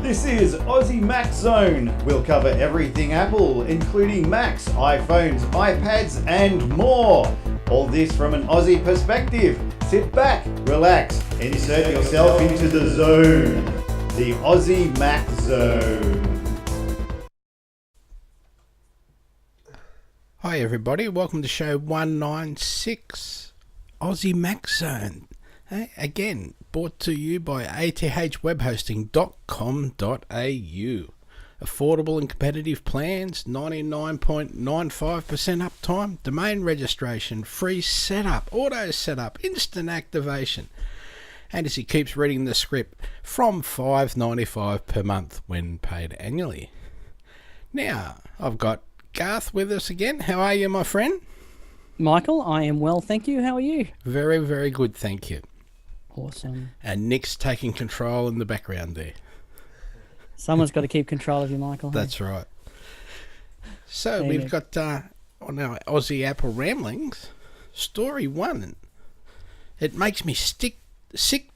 This is Aussie Mac Zone. We'll cover everything Apple, including Macs, iPhones, iPads, and more. All this from an Aussie perspective. Sit back, relax, insert yourself into the zone. The Aussie Mac Zone. Hi everybody, welcome to show 196, Aussie Mac Zone. Again, brought to you by athwebhosting.com.au. Affordable and competitive plans, 99.95% uptime, domain registration, free setup, auto setup, instant activation. And as he keeps reading the script, from $5.95 per month when paid annually. Now, I've got Garth with us again. How are you, my friend? Michael, I am well, thank you. How are you? Very, very good, thank you. Awesome. And Nick's taking control in the background there. Someone's got to keep control of you, Michael. That's right. So we've got on our Aussie Apple Ramblings, story 1. It makes me sick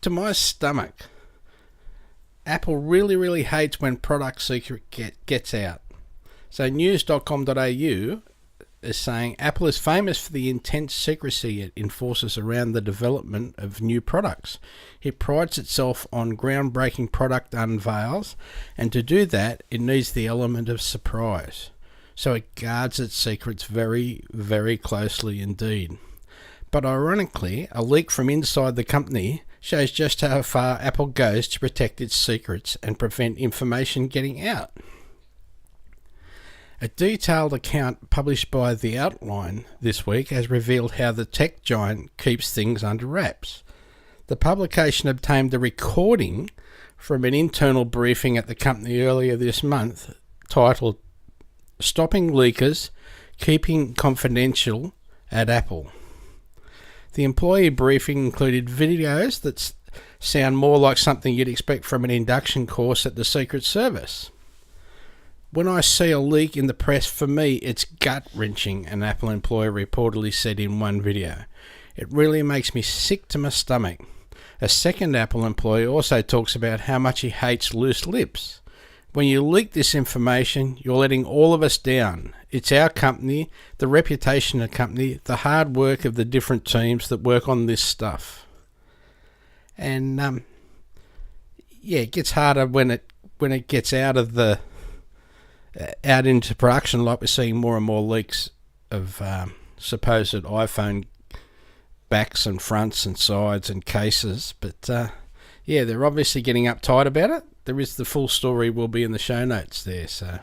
to my stomach. Apple really, really hates when product secret gets out. So news.com.au is saying Apple is famous for the intense secrecy it enforces around the development of new products. It prides itself on groundbreaking product unveils, and to do that, it needs the element of surprise. So it guards its secrets very, very closely indeed. But ironically, a leak from inside the company shows just how far Apple goes to protect its secrets and prevent information getting out. A detailed account published by The Outline this week has revealed how the tech giant keeps things under wraps. The publication obtained a recording from an internal briefing at the company earlier this month titled "Stopping Leakers, Keeping Confidential at Apple." The employee briefing included videos that sound more like something you'd expect from an induction course at the Secret Service. When I see a leak in the press, for me, it's gut-wrenching, an Apple employee reportedly said in one video. It really makes me sick to my stomach. A second Apple employee also talks about how much he hates loose lips. When you leak this information, you're letting all of us down. It's our company, the reputation of the company, the hard work of the different teams that work on this stuff. And, it gets harder when it gets out into production, like we're seeing more and more leaks of supposed iPhone backs and fronts and sides and cases. But they're obviously getting uptight about it. There is the full story will be in the show notes there. So,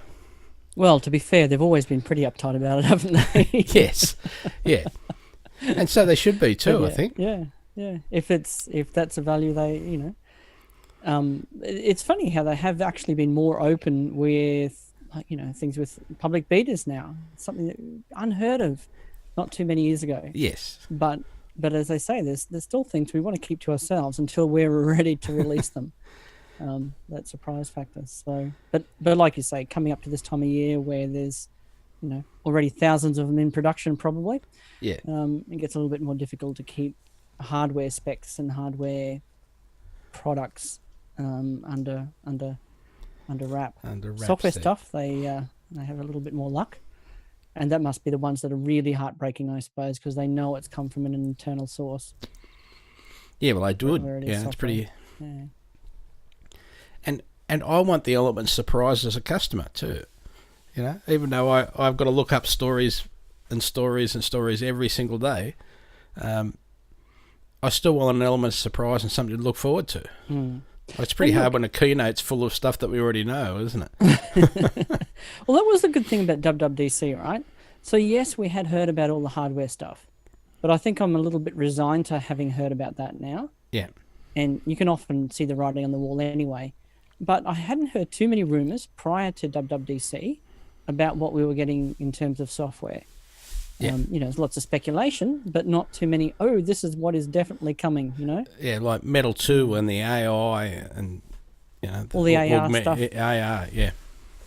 well, to be fair, they've always been pretty uptight about it, haven't they? Yes, yeah, and so they should be too. I think. Yeah. If that's a value they, it's funny how they have actually been more open with, things with public betas now. It's something that unheard of not too many years ago. Yes. But as they say, there's still things we want to keep to ourselves until we're ready to release them. That surprise factor. So, but like you say, coming up to this time of year where there's, already thousands of them in production probably. Yeah. It gets a little bit more difficult to keep hardware specs and hardware products under wrap. Software stuff, they have a little bit more luck, and that must be the ones that are really heartbreaking, I suppose, because they know it's come from an internal source. Yeah, well, I do it. Yeah, it's pretty. Yeah. And I want the element of surprise as a customer too. Even though I've got to look up stories and stories and stories every single day, I still want an element of surprise and something to look forward to. Mm. It's pretty hard when a keynote's full of stuff that we already know, isn't it? Well, that was the good thing about WWDC, right? So yes, we had heard about all the hardware stuff, but I think I'm a little bit resigned to having heard about that now. Yeah. And you can often see the writing on the wall anyway. But I hadn't heard too many rumours prior to WWDC about what we were getting in terms of software. Yeah. There's lots of speculation, but not too many, this is what is definitely coming, Yeah, like Metal 2 and the AI and, all the AR stuff. AR, yeah.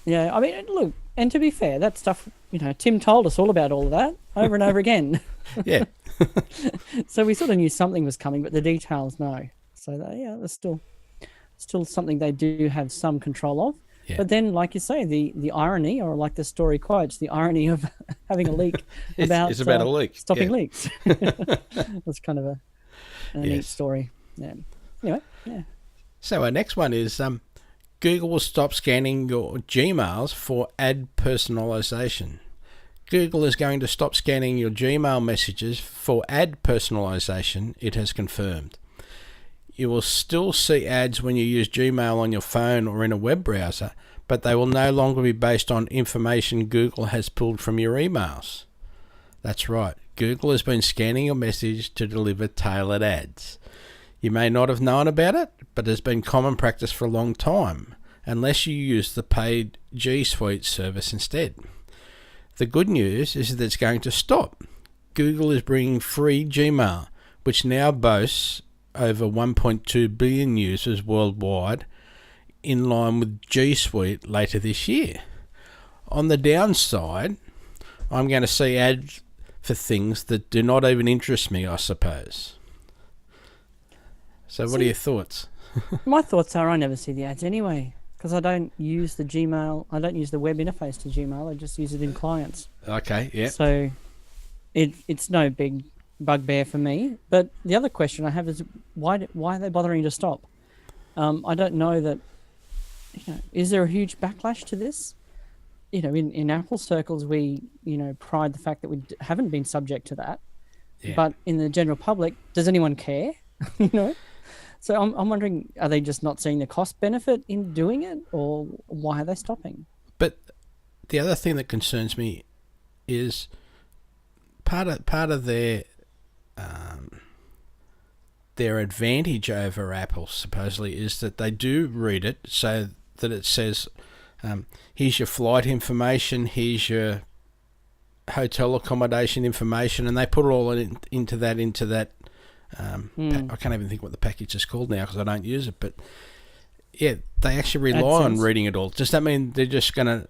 Yeah, I mean, look, and to be fair, that stuff, Tim told us all about all of that over and over again. Yeah. So we sort of knew something was coming, but the details, no. So, there's still still something they do have some control of. Yeah. But then, like you say, the irony, or like the story quotes, the irony of having a leak it's about a leak. Stopping leaks. That's kind of a neat story. Yeah. Anyway, yeah. So our next one is Google will stop scanning your Gmails for ad personalization. Google is going to stop scanning your Gmail messages for ad personalization, it has confirmed. You will still see ads when you use Gmail on your phone or in a web browser, but they will no longer be based on information Google has pulled from your emails. That's right, Google has been scanning your message to deliver tailored ads. You may not have known about it, but it has been common practice for a long time, unless you use the paid G Suite service instead. The good news is that it's going to stop. Google is bringing free Gmail, which now boasts over 1.2 billion users worldwide, in line with G Suite later this year. On the downside, I'm going to see ads for things that do not even interest me, I suppose. So what are your thoughts? My thoughts are I never see the ads anyway, because I don't use the Gmail. I don't use the web interface to Gmail. I just use it in clients. Okay, yeah. So it's no big bugbear for me. But the other question I have is why are they bothering to stop? I don't know that. Is there a huge backlash to this? In Apple circles, we pride the fact that we haven't been subject to that. Yeah. But in the general public, does anyone care? So I'm wondering, are they just not seeing the cost benefit in doing it, or why are they stopping? But the other thing that concerns me is part of their advantage over Apple supposedly is that they do read it so that it says, here's your flight information, here's your hotel accommodation information, and they put it all into that. I can't even think what the package is called now because I don't use it, but yeah, they actually rely on reading it all. Does that mean they're just going to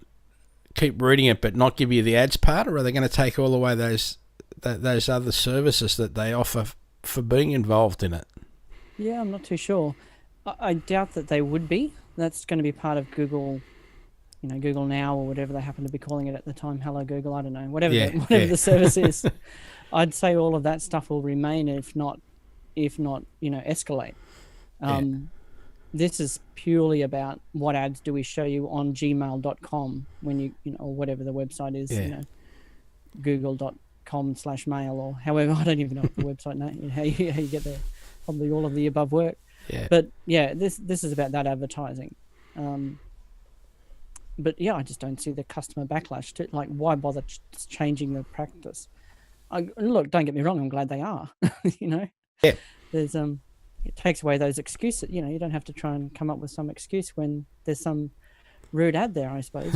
keep reading it but not give you the ads part, or are they going to take all away those other services that they offer for being involved in it? Yeah, I'm not too sure. I doubt that they would be. That's going to be part of Google, Google Now or whatever they happen to be calling it at the time. Hello Google, I don't know, whatever the service is. I'd say all of that stuff will remain, if not escalate. This is purely about what ads do we show you on gmail.com when you or whatever the website is, google.com/mail or however, I don't even know the website name, how you get there. Probably all of the above work. Yeah. But yeah, this is about that advertising. But yeah, I just don't see the customer backlash to why bother changing the practice? Look, don't get me wrong, I'm glad they are. Yeah. There's it takes away those excuses. You don't have to try and come up with some excuse when there's some rude ad there, I suppose.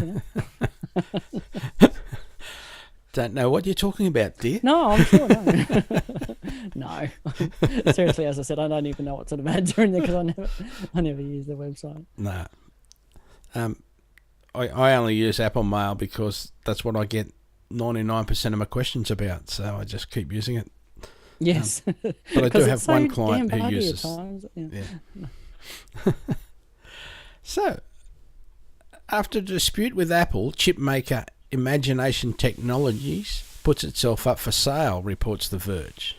Don't know what you're talking about, dear. No, I'm sure no. No, seriously, as I said, I don't even know what sort of ads are in there because I never use the website. No. I only use Apple Mail because that's what I get 99% of my questions about, so I just keep using it. Yes. But I do have one client who uses... Yeah. So, after a dispute with Apple, chip maker Imagination Technologies puts itself up for sale, reports The Verge.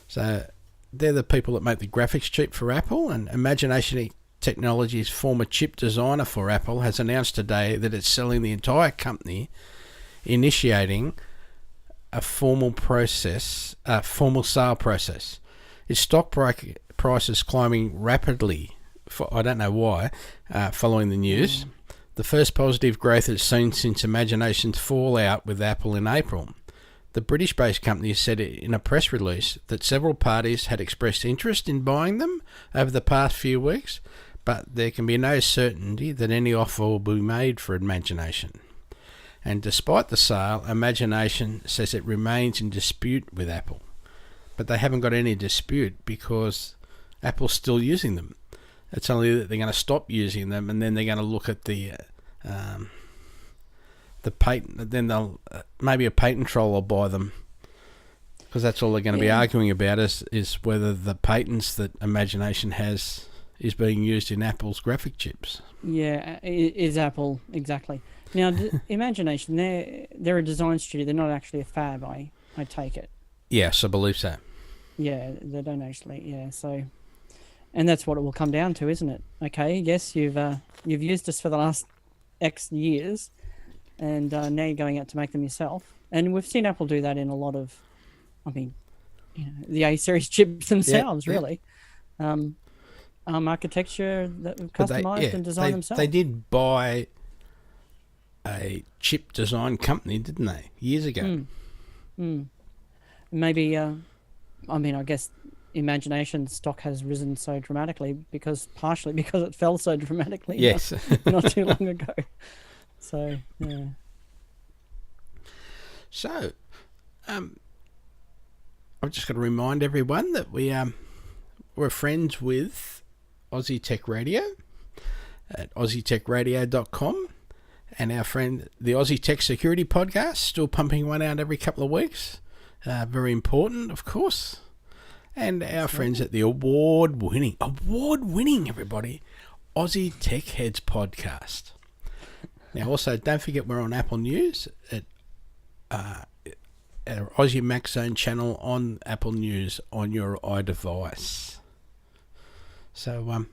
So, they're the people that make the graphics chip for Apple, and Imagination Technologies' former chip designer for Apple has announced today that it's selling the entire company, initiating a formal sale process. Its stock price is climbing rapidly, I don't know why, following the news. The first positive growth it's seen since Imagination's fallout with Apple in April. The British-based company said in a press release that several parties had expressed interest in buying them over the past few weeks, but there can be no certainty that any offer will be made for Imagination. And despite the sale, Imagination says it remains in dispute with Apple. But they haven't got any dispute because Apple's still using them. It's only that they're going to stop using them, and then they're going to look at the patent. Then they'll maybe a patent troll will buy them, because that's all they're going to be arguing about is whether the patents that Imagination has is being used in Apple's graphic chips. Yeah, is Apple, exactly. Now, Imagination, they're a design studio. They're not actually a fab, I take it. Yes, I believe so. Yeah, they don't actually, yeah, so... And that's what it will come down to, isn't it? Okay, yes, you've used us for the last X years, and now you're going out to make them yourself. And we've seen Apple do that in a lot of, I mean, the A-series chips themselves, really. Architecture that customized and designed themselves. They did buy a chip design company, didn't they, years ago? Maybe, I guess Imagination stock has risen so dramatically partially because it fell so dramatically. Yes. not too long ago. So, yeah. So, I've just got to remind everyone that we're friends with Aussie Tech Radio at aussietechradio.com, and our friend, the Aussie Tech Security Podcast, still pumping one out every couple of weeks. Very important, of course. And our friends at the award-winning, everybody, Aussie Tech Heads Podcast. Now, also, don't forget we're on Apple News at our Aussie Mac Zone channel on Apple News on your iDevice. So,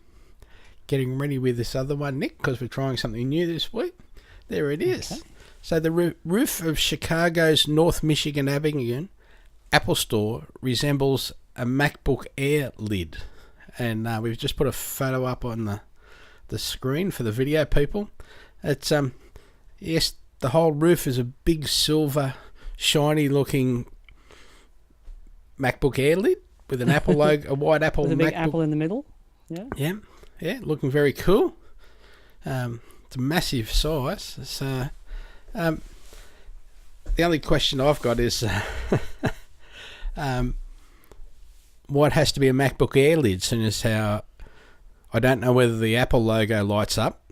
getting ready with this other one, Nick, because we're trying something new this week. There it is. Okay. So, the roof of Chicago's North Michigan Avenue Apple Store resembles a MacBook Air lid. And we've just put a photo up on the screen for the video people. It's, yes, the whole roof is a big silver, shiny looking MacBook Air lid with an Apple logo, a white Apple with a big MacBook. Apple in the middle. Yeah, looking very cool. It's a massive size. So, the only question I've got is, what has to be a MacBook Air lid? Seeing as how I don't know whether the Apple logo lights up,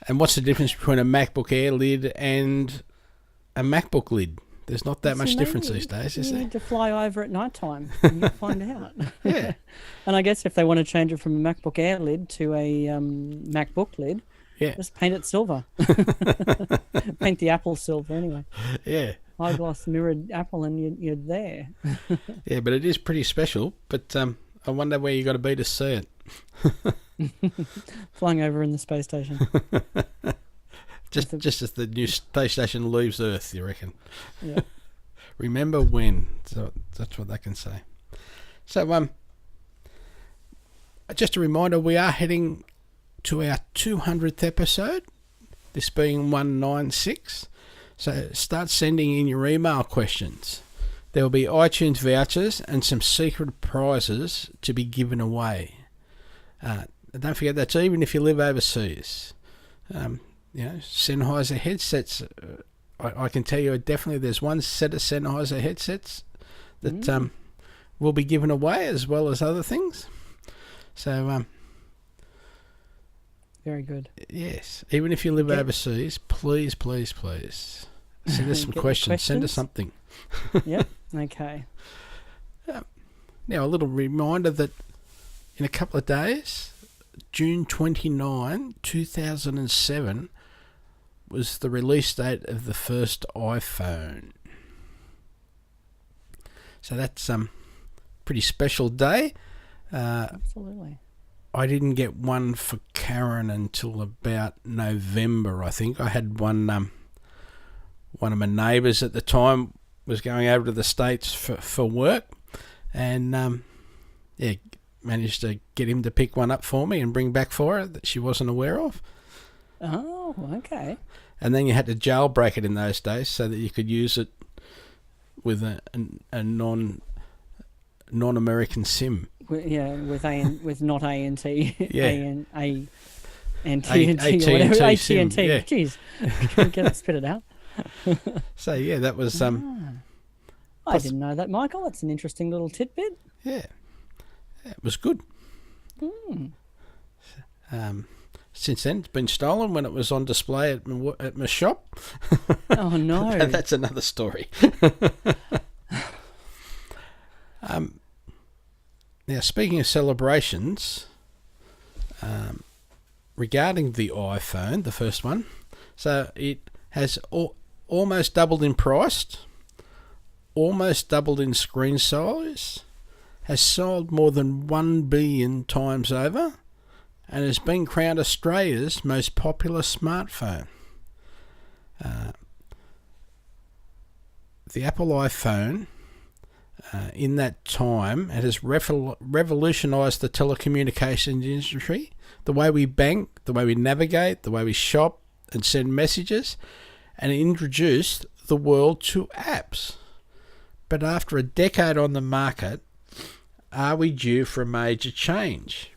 and what's the difference between a MacBook Air lid and a MacBook lid? There's not that much difference these days, is there? You need to fly over at night time and you'll find out. Yeah. And I guess if they want to change it from a MacBook Air lid to a MacBook lid, just paint it silver. Paint the Apple silver anyway. Yeah. High gloss mirrored Apple and you're there. Yeah, but it is pretty special. But I wonder where you got to be to see it. Flying over in the space station. Just as the new space station leaves Earth, you reckon? Yeah. Remember when? So that's what they can say. So just a reminder, we are heading to our 200th episode. This being 196. So start sending in your email questions. There will be iTunes vouchers and some secret prizes to be given away. Don't forget, that's even if you live overseas. Sennheiser headsets. I can tell you definitely there's one set of Sennheiser headsets that will be given away, as well as other things. So very good. Yes, even if you live overseas, please send us some questions. Send us something. Yep. Okay. Now, a little reminder that in a couple of days, June 29, 2007, was the release date of the first iPhone. So that's pretty special day. Absolutely. I didn't get one for Karen until about November, I think. I had one of my neighbours at the time was going over to the States for work, and managed to get him to pick one up for me and bring back for her that she wasn't aware of. Oh, okay. And then you had to jailbreak it in those days so that you could use it with a non-American SIM. With not ANT. Yeah. AT&T or whatever. AT&T. Yeah. Jeez, get it, spit it out. So yeah, that was I didn't know that, Michael. That's an interesting little tidbit. Yeah, it was good. Since then, it's been stolen when it was on display at my shop. Oh no, that's another story. Now, speaking of celebrations, regarding the iPhone, the first one. So it has almost doubled in price, almost doubled in screen size, has sold more than 1 billion times over, and has been crowned Australia's most popular smartphone. The Apple iPhone, in that time, it has revolutionised the telecommunications industry, the way we bank, the way we navigate, the way we shop and send messages, and it introduced the world to apps. But after a decade on the market, are we due for a major change?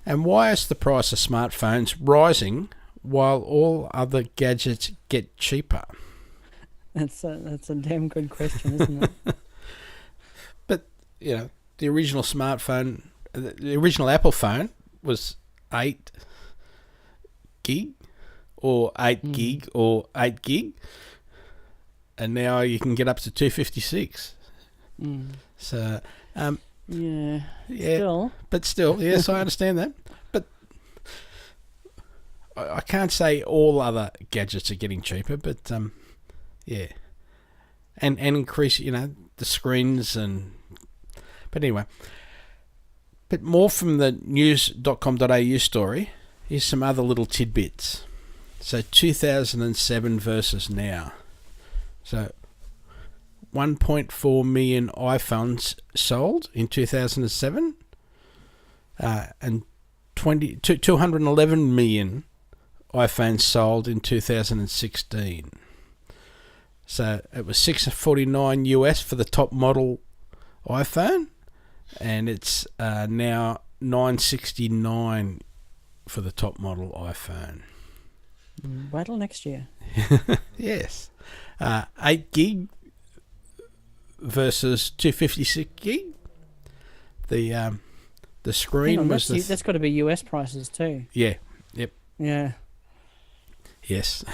And why is the price of smartphones rising while all other gadgets get cheaper? That's a damn good question, isn't it? But, the original smartphone, the original Apple phone was 8 gig or 8 gig or 8 gig. And now you can get up to 256. So, yeah. Still. But still, yes, I understand that. But I can't say all other gadgets are getting cheaper, but yeah. And increase, the screens and... But anyway. But more from the news.com.au story, here's some other little tidbits. So 2007 versus now. So 1.4 million iPhones sold in 2007 and 211 million iPhones sold in 2016. So it was $649 US for the top model iPhone, and it's now $969 for the top model iPhone. Wait till next year. Yes. 8 gig versus 256 gig. The screen was... That's got to be US prices too. Yeah. Yep. Yeah. Yes.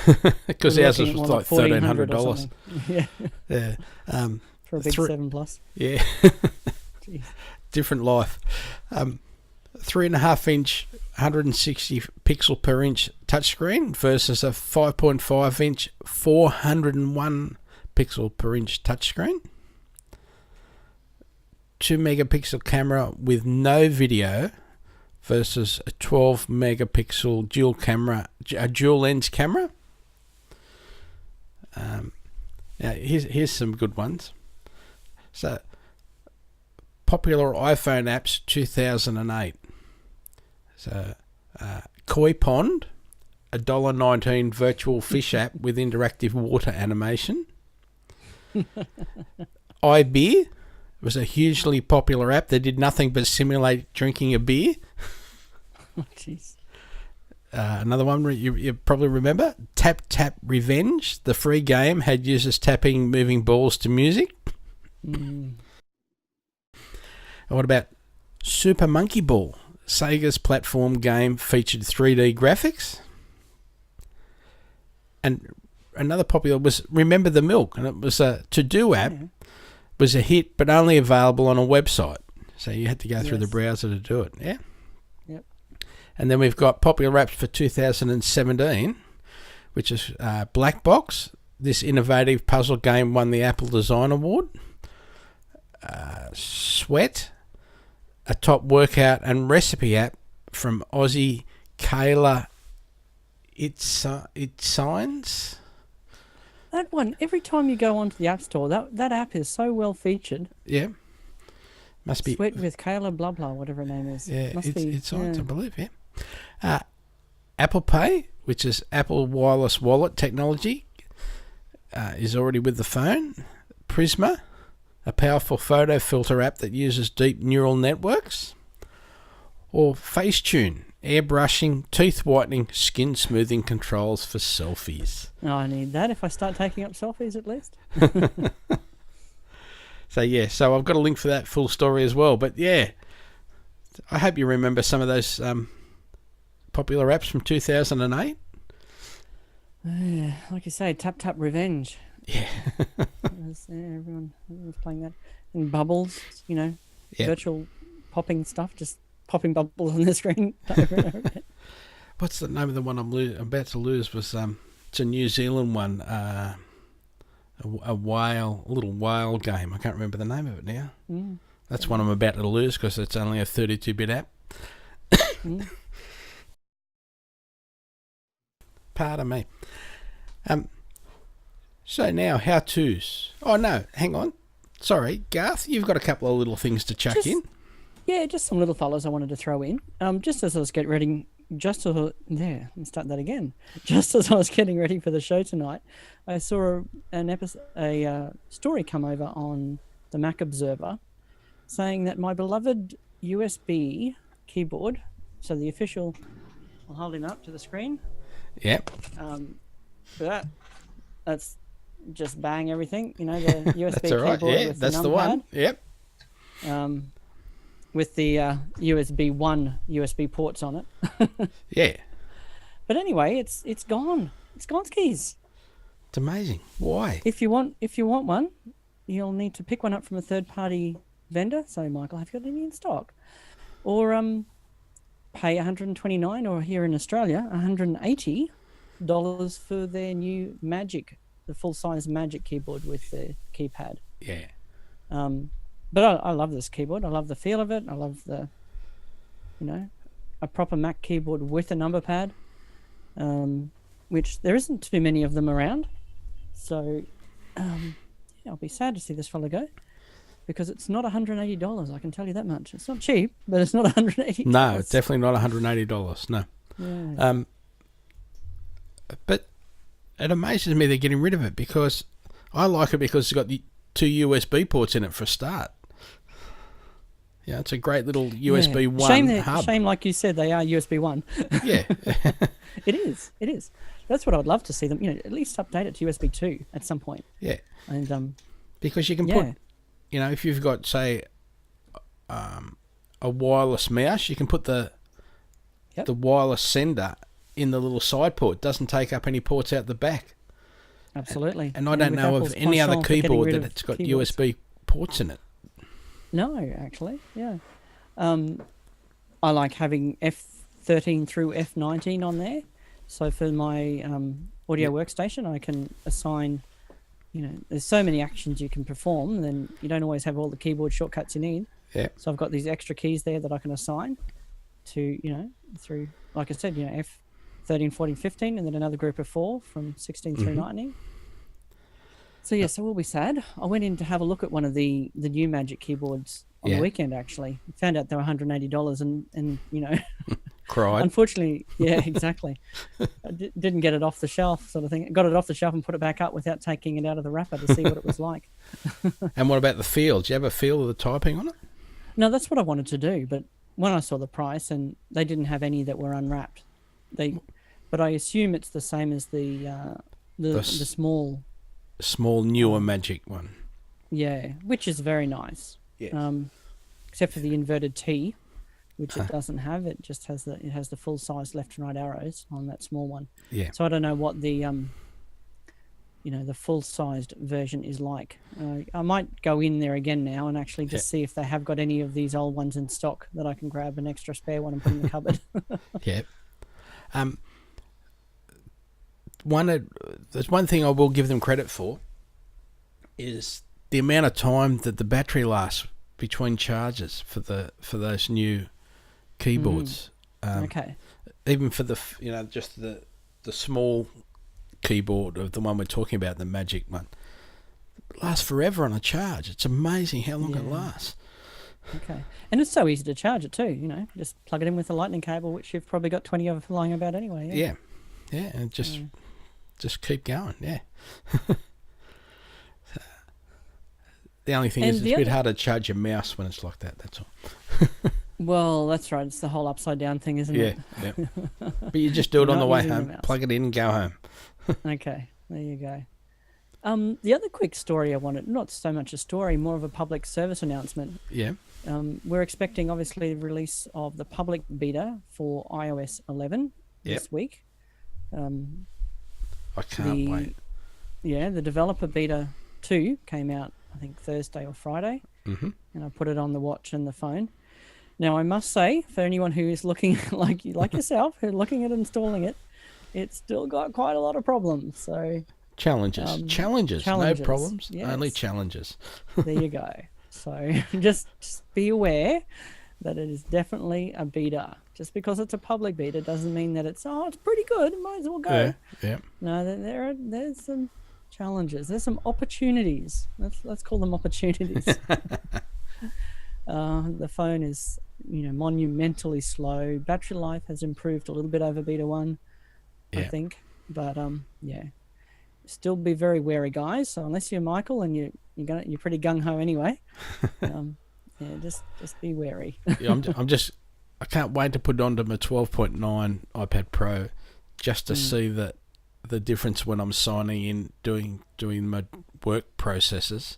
Because ours was like $1,300. Yeah. Yeah. For a big 7 Plus. Yeah. Different life. 3.5 inch, 160 pixel per inch touchscreen versus a 5.5 inch, 401 pixel per inch touchscreen. 2 megapixel camera with no video versus a 12 megapixel dual lens camera. Now here's some good ones. So, popular iPhone apps 2008. So, Koi Pond, a $1.19 virtual fish app with interactive water animation. iBeer was a hugely popular app that did nothing but simulate drinking a beer. Oh, jeez. Another one you probably remember, Tap Tap Revenge. The free game had users tapping moving balls to music. And what about Super Monkey Ball? Sega's platform game featured 3D graphics. And another popular was Remember the Milk, and it was a to-do app. Yeah. Was a hit, but only available on a website. So you had to go through the browser to do it. Yeah. Yep. And then we've got popular apps for 2017, which is Black Box. This innovative puzzle game won the Apple Design Award. Sweat, a top workout and recipe app from Aussie Kayla Signs. That one, every time you go onto the App Store, that app is so well featured. Yeah. Must be... Sweat with Kayla blah blah, whatever her name is. Yeah, it's Signs, I believe, yeah. Apple Pay, which is Apple wireless wallet technology, is already with the phone. Prisma, a powerful photo filter app that uses deep neural networks. Or Facetune, airbrushing, teeth whitening, skin smoothing controls for selfies. Oh, I need that if I start taking up selfies at least. So I've got a link for that full story as well. But yeah, I hope you remember some of those popular apps from 2008. Like you say, Tap Tap Revenge. Yeah. Everyone was playing that. And Bubbles, virtual popping stuff, just popping bubbles on the screen over and over again. What's the name of the one I'm about to lose? Was it's a New Zealand one, a little whale game. I can't remember the name of it now. That's one I'm about to lose because it's only a 32-bit app. Pardon me. So now, how-tos. Oh, no, hang on. Sorry, Garth, you've got a couple of little things to chuck in. Yeah, just some little fellas I wanted to throw in. Just as I was getting ready, just as I was getting ready for the show tonight, I saw a story come over on the Mac Observer saying that my beloved USB keyboard, so the official, I'll hold him up to the screen. Yep. That's just bang everything, the USB that's all right. keyboard. Yeah, with that's the one. Yep. With the USB 1 USB ports on it. Yeah. But anyway, it's gone. It's gone skis. It's amazing. Why? If you want one, you'll need to pick one up from a third-party vendor. So, Michael, have you got any in stock? Or pay $129, or here in Australia, $180 for their new Magic, the full-size Magic keyboard with the keypad. Yeah. But I love this keyboard. I love the feel of it. I love the, a proper Mac keyboard with a number pad, which there isn't too many of them around. So, I'll be sad to see this fella go, because it's not $180. I can tell you that much. It's not cheap, but it's not $180. No, it's definitely not $180. No. Yeah. But it amazes me they're getting rid of it, because I like it because it's got the 2 USB ports in it for a start. Yeah, it's a great little USB 1 hub. Shame, like you said, they are USB 1. Yeah. It is. That's what I would love to see them, at least update it to USB 2 at some point. Yeah. And because you can put, if you've got, say, a wireless mouse, you can put the wireless sender in the little side port. It doesn't take up any ports out the back. Absolutely. And I don't know of any other keyboard that it's got keyboards. USB ports in it. No, actually, yeah. I like having F13 through F19 on there. So for my audio workstation, I can assign, there's so many actions you can perform, then you don't always have all the keyboard shortcuts you need. Yeah. So I've got these extra keys there that I can assign to, through, like I said, F13, 14, 15, and then another group of 4 from 16 through 19. So we'll be sad. I went in to have a look at one of the new Magic keyboards on the weekend, actually. Found out they were $180 and cried. Unfortunately, yeah, exactly. I didn't get it off the shelf, sort of thing. Got it off the shelf and put it back up without taking it out of the wrapper to see what it was like. And what about the feel? Do you have a feel of the typing on it? No, that's what I wanted to do, but when I saw the price, and they didn't have any that were unwrapped, but I assume it's the same as the small newer Magic one. Yeah, which is very nice. Yeah. Except for the inverted T, which it doesn't have. It just has the full size left and right arrows on that small one. Yeah. So I don't know what the the full sized version is like. I might go in there again now and actually just see if they have got any of these old ones in stock that I can grab an extra spare one and put in the cupboard. Yeah. There's one thing I will give them credit for is the amount of time that the battery lasts between charges for those new keyboards. Okay. Even for the just the small keyboard of the one we're talking about, the Magic one, it lasts forever on a charge. It's amazing how long it lasts. Okay. And it's so easy to charge it too. Just plug it in with a lightning cable, which you've probably got 20 of lying about anyway. Yeah. Yeah, and just keep going. Yeah. The only thing is it's a bit hard to charge your mouse when it's like that. That's all. Well, that's right. It's the whole upside down thing, isn't it? Yeah. But you just do it on the way home. Plug it in and go home. Okay, there you go. The other quick story I wanted, not so much a story, more of a public service announcement. Yeah. We're expecting, obviously, the release of the public beta for iOS 11 this week. I can't wait. Yeah, the developer beta 2 came out, I think, Thursday or Friday. Mm-hmm. And I put it on the watch and the phone. Now, I must say, for anyone who is looking like yourself, who's looking at installing it, it's still got quite a lot of problems. So challenges, no problems, yes. Only challenges. There you go. So just be aware that it is definitely a beta. Just because it's a public beta doesn't mean that it's pretty good. Might as well go. Yeah. No, there's some challenges. There's some opportunities. Let's call them opportunities. The phone is, monumentally slow. Battery life has improved a little bit over beta 1, I think. But still be very wary, guys. So unless you're Michael and you're pretty gung ho anyway, just be wary. I can't wait to put it onto my 12.9 iPad Pro just to see the difference when I'm signing in, doing my work processes.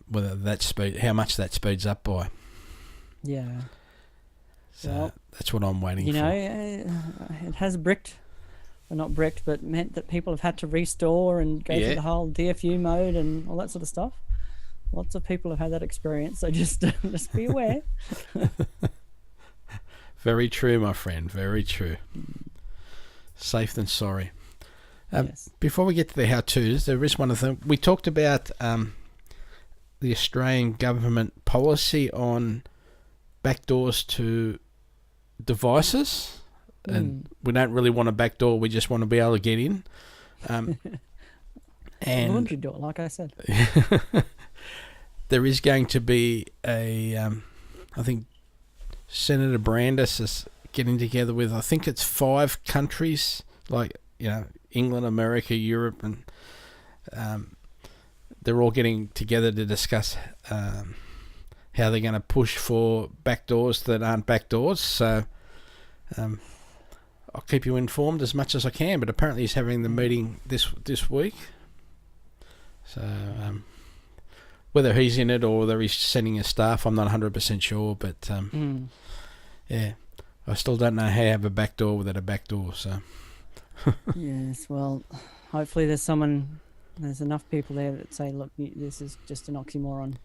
Whether how much that speeds up by. Yeah. So that's what I'm waiting for. It has but meant that people have had to restore and go through the whole DFU mode and all that sort of stuff. Lots of people have had that experience, so just be aware. Very true, my friend. Very true. Safe than sorry. Yes. Before we get to the how-tos, there is one of them. We talked about the Australian government policy on backdoors to devices, and we don't really want a backdoor. We just want to be able to get in. And laundry door, like I said. There is going to be I think Senator Brandis is getting together with, I think it's 5 countries, like, England, America, Europe, and they're all getting together to discuss how they're going to push for backdoors that aren't backdoors. So I'll keep you informed as much as I can, but apparently he's having the meeting this week. So whether he's in it or whether he's sending his staff, I'm not 100% sure, but I still don't know how you have a backdoor without a backdoor. So yes, well, hopefully there's enough people there that say, look, this is just an oxymoron.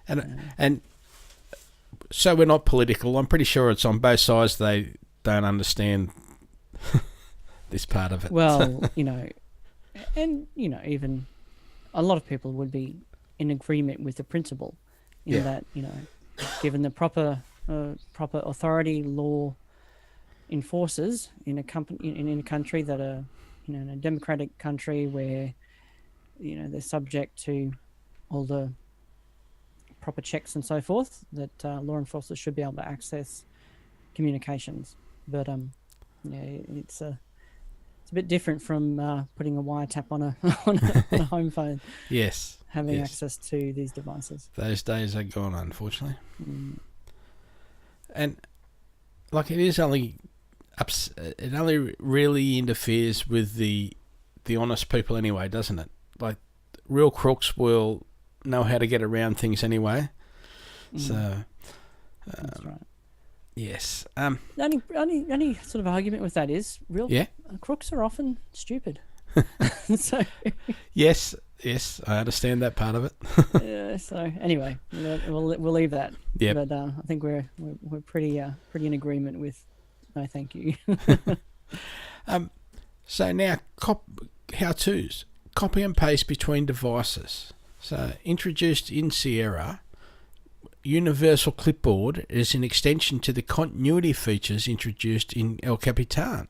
And so we're not political. I'm pretty sure it's on both sides. They don't understand this part of it. Well, even a lot of people would be in agreement with the principle in that, given the proper authority, law enforcers in a country that are, in a democratic country where, they're subject to all the proper checks and so forth, that law enforcers should be able to access communications. But it's a bit different from putting a wiretap on a home phone. Yes. Having access to these devices. Those days are gone, unfortunately. And like it only really interferes with the honest people anyway, doesn't it? Like real crooks will know how to get around things anyway. So that's right. Yes. Only sort of argument with that is crooks are often stupid. So yes, I understand that part of it. So anyway, we'll leave that. Yeah. But I think we're pretty in agreement with no thank you. So now how-tos. Copy and paste between devices. So introduced in Sierra, Universal Clipboard is an extension to the continuity features introduced in El Capitan.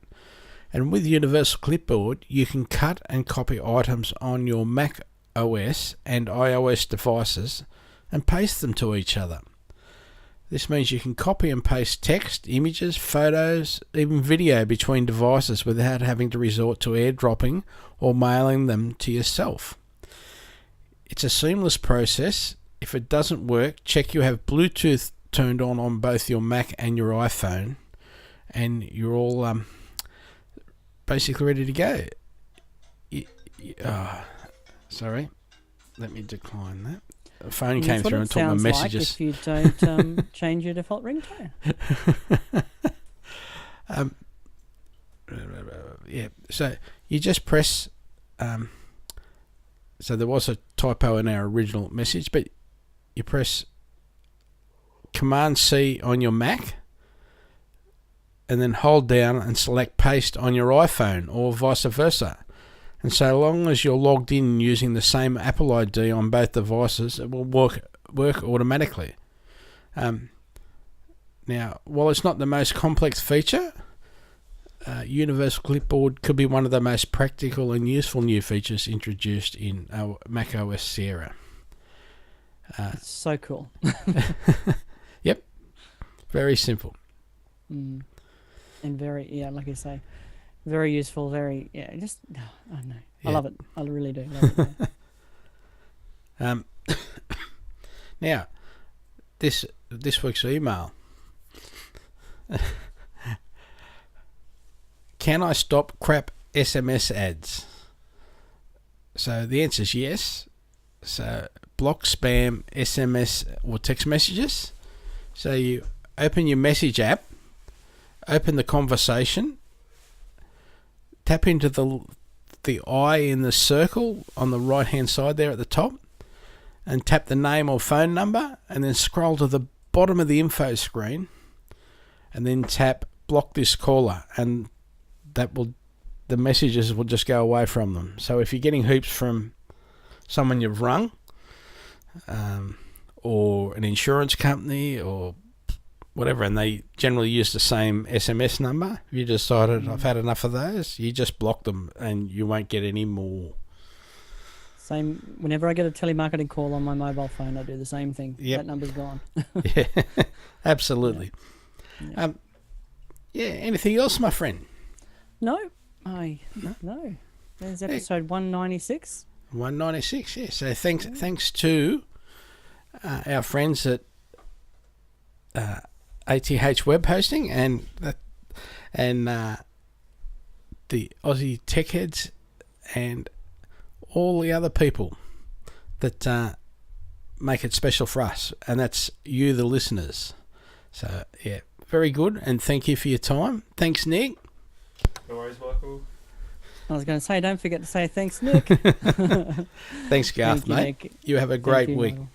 And with Universal Clipboard, you can cut and copy items on your Mac OS and iOS devices and paste them to each other. This means you can copy and paste text, images, photos, even video between devices without having to resort to airdropping or mailing them to yourself. It's a seamless process. If it doesn't work, check you have Bluetooth turned on both your Mac and your iPhone, and you're all basically ready to go. Sorry, let me decline that. The phone came through and took my messages. Like if you don't change your default ringtone. So you just press. So there was a typo in our original message, but you press Command-C on your Mac and then hold down and select paste on your iPhone or vice versa. And so long as you're logged in using the same Apple ID on both devices, it will work automatically. Now, while it's not the most complex feature, Universal Clipboard could be one of the most practical and useful new features introduced in Mac OS Sierra. It's so cool. Yep. Very simple. And very, like you say, very useful, very, just, I don't know. Yeah. I love it. I really do. Love it, yeah. Now, this week's email. Can I stop crap SMS ads? So the answer is yes. So block spam SMS or text messages. So you open your message app, open the conversation, tap into the eye in the circle on the right hand side there at the top, and tap the name or phone number, and then scroll to the bottom of the info screen, and then tap block this caller, and the messages will just go away from them. So if you're getting hoops from someone you've rung, or an insurance company or whatever, and they generally use the same SMS number, if you decided I've had enough of those, you just block them and you won't get any more. Same, whenever I get a telemarketing call on my mobile phone, I do the same thing. Yep. That number's gone. Yeah, absolutely. Yeah. Anything else, my friend? No. There's episode 196. 196, yeah. So thanks to our friends at ATH Web Hosting and the Aussie Tech Heads and all the other people that make it special for us, and that's you, the listeners. So, yeah, very good, and thank you for your time. Thanks, Nick. No worries, Michael. I was going to say, don't forget to say thanks, Nick. Thanks, Garth, Thank you, mate. Nick. You have a great week. Michael.